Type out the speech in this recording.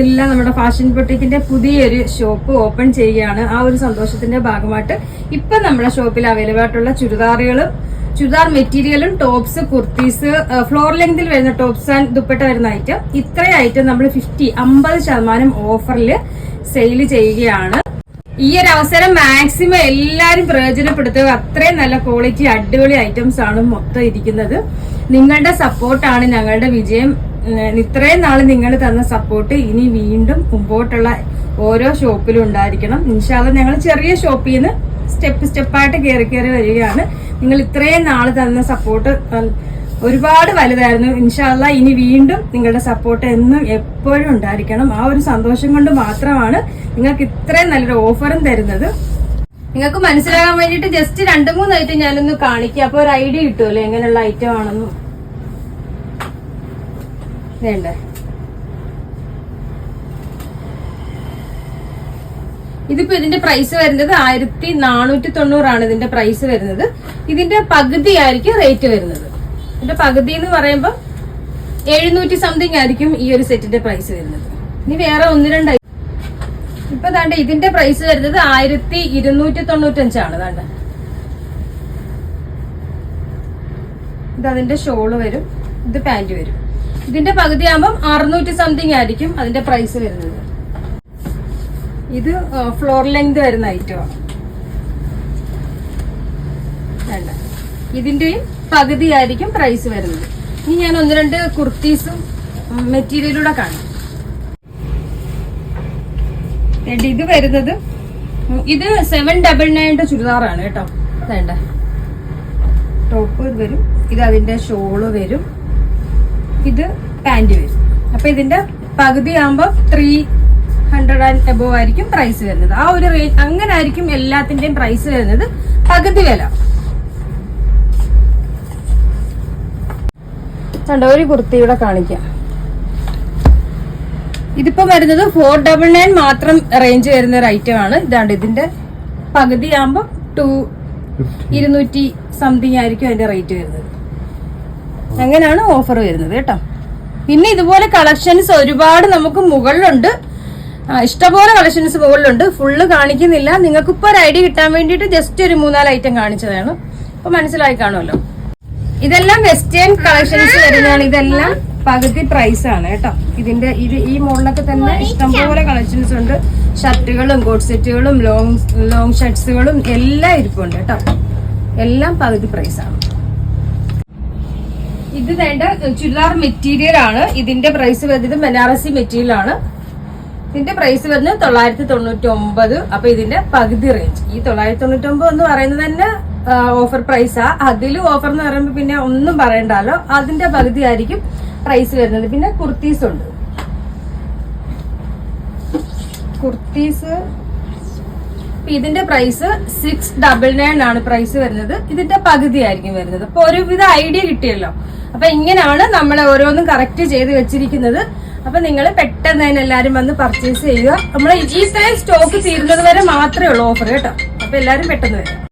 ഇല്ല, നമ്മുടെ ഫാഷൻ ബൊട്ടീക്കിന്റെ പുതിയൊരു ഷോപ്പ് ഓപ്പൺ ചെയ്യുകയാണ്. ആ ഒരു സന്തോഷത്തിന്റെ ഭാഗമായിട്ട് ഇപ്പൊ നമ്മുടെ ഷോപ്പിൽ അവൈലബിൾ ആയിട്ടുള്ള ചുരിദാർ മെറ്റീരിയലും ടോപ്സ്, കുർത്തീസ്, ഫ്ലോർ ലെങ്തിൽ വരുന്ന ടോപ്സ് ആൻഡ് ദുപ്പട്ട വരുന്ന ഐറ്റം, ഇത്രയും ഐറ്റം നമ്മൾ 50% ഓഫറിൽ സെയിൽ ചെയ്യുകയാണ്. ഈ ഒരു അവസരം മാക്സിമം എല്ലാരും പ്രയോജനപ്പെടുത്തുക. അത്രയും നല്ല ക്വാളിറ്റി അടിപൊളി ഐറ്റംസ് ആണ് മൊത്തം ഇരിക്കുന്നത്. നിങ്ങളുടെ സപ്പോർട്ടാണ് ഞങ്ങളുടെ വിജയം. ഇത്രയും നാള് നിങ്ങൾ തന്ന സപ്പോർട്ട് ഇനി വീണ്ടും മുമ്പോട്ടുള്ള ഓരോ ഷോപ്പിലും ഉണ്ടായിരിക്കണം. ഇൻഷാ അല്ലാഹ് ഞങ്ങൾ ചെറിയ ഷോപ്പിൽ നിന്ന് സ്റ്റെപ്പായിട്ട് കയറി വരികയാണ്. നിങ്ങൾ ഇത്രയും നാള് തന്ന സപ്പോർട്ട് ഒരുപാട് വലുതായിരുന്നു. ഇൻഷാ അല്ലാഹ് ഇനി വീണ്ടും നിങ്ങളുടെ സപ്പോർട്ട് എന്നും എപ്പോഴും ഉണ്ടായിരിക്കണം. ആ ഒരു സന്തോഷം കൊണ്ട് മാത്രമാണ് നിങ്ങൾക്ക് ഇത്രയും നല്ലൊരു ഓഫറും തരുന്നത്. നിങ്ങൾക്ക് മനസ്സിലാകാൻ വേണ്ടിയിട്ട് ജസ്റ്റ് 2-3 ഐറ്റം ഞാനൊന്ന് കാണിക്കാം. അപ്പൊ ഒരു ഐഡിയ കിട്ടുമല്ലോ എങ്ങനെയുള്ള ഐറ്റം ആണെന്നും. വേണ്ടേ, ഇതിപ്പോ ഇതിന്റെ പ്രൈസ് വരുന്നത് 1490 ആണ് ഇതിന്റെ പ്രൈസ് വരുന്നത്. ഇതിന്റെ പകുതി ആയിരിക്കും റേറ്റ് വരുന്നത്. ഇതിന്റെ പകുതി എന്ന് പറയുമ്പോൾ 700 സംതിങ് ആയിരിക്കും ഈ ഒരു സെറ്റിന്റെ പ്രൈസ് വരുന്നത്. ഇനി വേറെ 1-2 ഇപ്പൊ താണ്ട ഇതിന്റെ പ്രൈസ് വരുന്നത് 1295 ആണ്. താണ്ട ഇത് അതിന്റെ ഷോള് വരും, ഇത് പാന്റ് വരും. ഇതിന്റെ പകുതി ആകുമ്പോൾ 600 സംതിങ് ആയിരിക്കും അതിന്റെ പ്രൈസ് വരുന്നത്. ഇത് ഫ്ലോർ ലെങ്ത് വരുന്ന ഐറ്റമാണ്. വേണ്ട, ഇതിന്റെയും പകുതി ആയിരിക്കും പ്രൈസ് വരുന്നത്. ഇനി ഞാൻ 1-2 കുർത്തീസും മെറ്റീരിയലൂടെ കാണാം. ഇത് വരുന്നത് ഇത് 799 ചുരിദാറാണ് കേട്ടോ. വേണ്ട, ടോപ്പ് വരും, ഇത് അതിന്റെ ഷോള് വരും, ഇത് പാന്റ് വരും. അപ്പൊ ഇതിന്റെ പകുതി ആകുമ്പോ 300 above ആയിരിക്കും പ്രൈസ് വരുന്നത്. ആ ഒരു റേറ്റ് അങ്ങനെ ആയിരിക്കും എല്ലാത്തിന്റെയും പ്രൈസ് വരുന്നത്. പകുതി വില. ഒരു കുർത്തിയുടെ കാണിക്കാം. ഇതിപ്പോ വരുന്നത് 499 മാത്രം റേഞ്ച് വരുന്ന ഒരു ഐറ്റം ആണ്. ഇതാണ്ട് ഇതിന്റെ പകുതി ആകുമ്പോ 200 സംതിങ് ആയിരിക്കും അതിന്റെ റേറ്റ് വരുന്നത്. അങ്ങനെയാണ് ഓഫർ വരുന്നത് കേട്ടോ. പിന്നെ ഇതുപോലെ കളക്ഷൻസ് ഒരുപാട് നമുക്ക് മുകളിലുണ്ട്, ഇഷ്ടംപോലെ കളക്ഷൻസ് മുകളിലുണ്ട്. ഫുള്ള് കാണിക്കുന്നില്ല. നിങ്ങൾക്ക് ഇപ്പൊ ഒരു ഐഡിയ കിട്ടാൻ വേണ്ടിയിട്ട് ജസ്റ്റ് ഒരു 3-4 ഐറ്റം കാണിച്ചതാണ്. ഇപ്പൊ മനസ്സിലായി കാണുമല്ലോ. ഇതെല്ലാം വെസ്റ്റേൺ കളക്ഷൻസ് വരുന്നതാണ്. ഇതെല്ലാം പകുതി പ്രൈസ് ആണ് കേട്ടോ. ഈ മോളിലൊക്കെ തന്നെ ഇഷ്ടംപോലെ കളക്ഷൻസ് ഉണ്ട്. ഷർട്ടുകളും കോട്ട് സെറ്റുകളും ലോങ് ഷർട്ട്സുകളും എല്ലാം ഇരിപ്പുണ്ട് കേട്ടോ. എല്ലാം പകുതി പ്രൈസ് ആണ്. ഇത് വേണ്ട ചുരിദാർ മെറ്റീരിയൽ ആണ്. ഇതിന്റെ പ്രൈസ് വരുന്നത് ബനാറസി മെറ്റീരിയൽ ആണ്. ഇതിന്റെ പ്രൈസ് വരുന്നത് 999. അപ്പൊ ഇതിന്റെ പകുതി റേഞ്ച് ഈ 999 എന്ന് പറയുന്നത് തന്നെ ഓഫർ പ്രൈസാ. അതിലും ഓഫർ എന്ന് പറയുമ്പോൾ പിന്നെ ഒന്നും പറയണ്ടല്ലോ. അതിന്റെ പകുതി ആയിരിക്കും പ്രൈസ് വരുന്നത്. പിന്നെ കുർത്തീസ് ഉണ്ട്. കുർത്തീസ് ഇതിന്റെ പ്രൈസ് 699 ആണ് പ്രൈസ് വരുന്നത്. ഇതിന്റെ പകുതി ആയിരിക്കും വരുന്നത്. അപ്പൊ ഒരുവിധ ഐഡിയ കിട്ടിയല്ലോ. അപ്പൊ ഇങ്ങനെയാണ് നമ്മൾ ഓരോന്നും കറക്റ്റ് ചെയ്ത് വെച്ചിരിക്കുന്നത്. അപ്പൊ നിങ്ങൾ പെട്ടെന്ന് തന്നെ എല്ലാരും വന്ന് പർച്ചേസ് ചെയ്യുക. നമ്മൾ ഈ ടൈം സ്റ്റോക്ക് തീരുന്നത് വരെ മാത്രമേ ഉള്ളൂ ഓഫർ കേട്ടോ. അപ്പൊ എല്ലാരും പെട്ടെന്ന് വരാം.